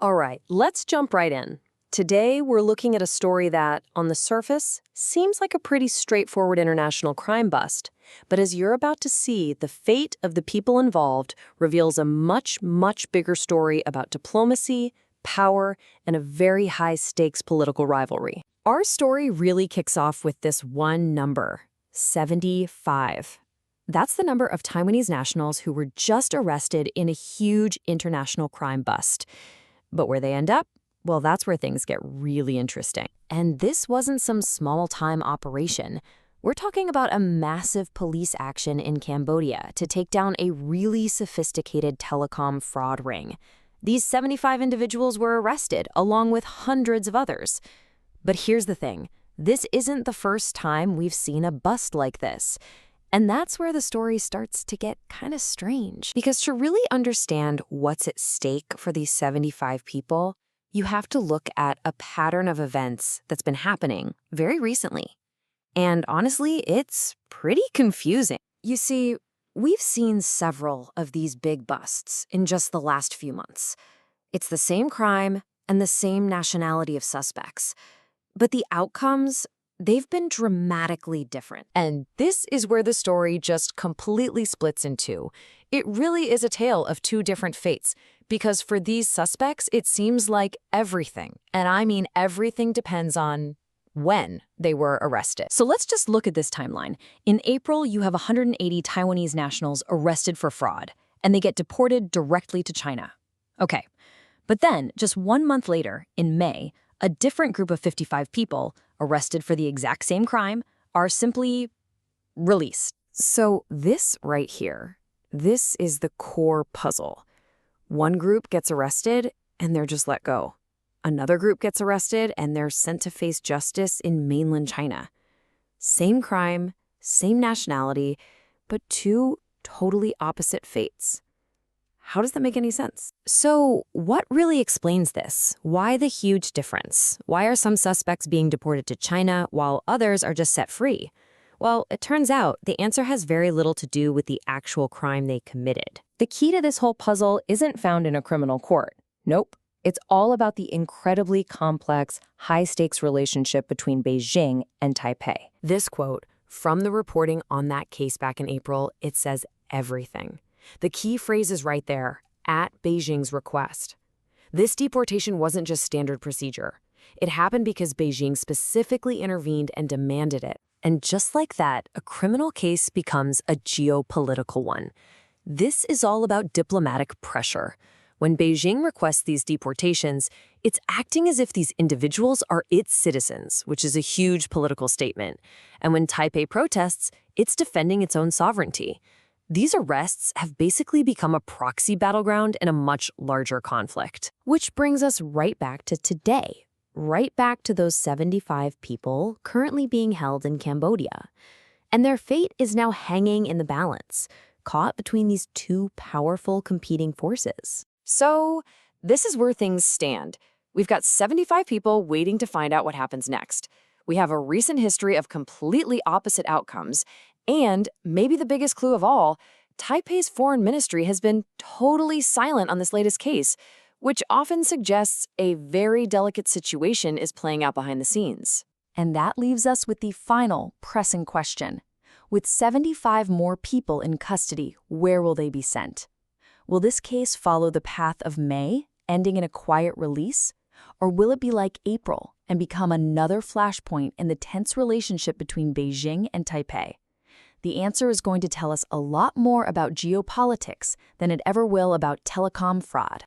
All right, let's jump right in. Today, we're looking at a story that, on the surface, seems like a pretty straightforward international crime bust. But as you're about to see, the fate of the people involved reveals a much, much bigger story about diplomacy, power, and a very high-stakes political rivalry. Our story really kicks off with this one number, 75. That's the number of Taiwanese nationals who were just arrested in a huge international crime bust. But where they end up? Well, that's where things get really interesting. And this wasn't some small-time operation. We're talking about a massive police action in Cambodia to take down a really sophisticated telecom fraud ring. These 75 individuals were arrested, along with hundreds of others. But here's the thing. This isn't the first time we've seen a bust like this. And that's where the story starts to get kind of strange. Because to really understand what's at stake for these 75 people, you have to look at a pattern of events that's been happening very recently. And honestly, it's pretty confusing. You see, we've seen several of these big busts in just the last few months. It's the same crime and the same nationality of suspects. But the outcomes, they've been dramatically different. And this is where the story just completely splits in two. It really is a tale of two different fates, because for these suspects, it seems like everything, and I mean everything, depends on when they were arrested. So let's just look at this timeline. In April, you have 180 Taiwanese nationals arrested for fraud, and they get deported directly to China. Okay, but then just 1 month later, in May, a different group of 55 people arrested for the exact same crime are simply released. So this right here, this is the core puzzle. One group gets arrested and they're just let go. Another group gets arrested and they're sent to face justice in mainland China. Same crime, same nationality, but two totally opposite fates. How does that make any sense? So what really explains this? Why the huge difference? Why are some suspects being deported to China while others are just set free? Well, it turns out the answer has very little to do with the actual crime they committed. The key to this whole puzzle isn't found in a criminal court. Nope. It's all about the incredibly complex, high-stakes relationship between Beijing and Taipei. This quote, from the reporting on that case back in April, it says everything. The key phrase is right there, at Beijing's request. This deportation wasn't just standard procedure. It happened because Beijing specifically intervened and demanded it. And just like that, a criminal case becomes a geopolitical one. This is all about diplomatic pressure. When Beijing requests these deportations, it's acting as if these individuals are its citizens, which is a huge political statement. And when Taipei protests, it's defending its own sovereignty. These arrests have basically become a proxy battleground in a much larger conflict. Which brings us right back to today, right back to those 75 people currently being held in Cambodia. And their fate is now hanging in the balance, caught between these two powerful competing forces. So this is where things stand. We've got 75 people waiting to find out what happens next. We have a recent history of completely opposite outcomes. And maybe the biggest clue of all, Taipei's foreign ministry has been totally silent on this latest case, which often suggests a very delicate situation is playing out behind the scenes. And that leaves us with the final pressing question. With 75 more people in custody, where will they be sent? Will this case follow the path of May, ending in a quiet release? Or will it be like April and become another flashpoint in the tense relationship between Beijing and Taipei? The answer is going to tell us a lot more about geopolitics than it ever will about telecom fraud.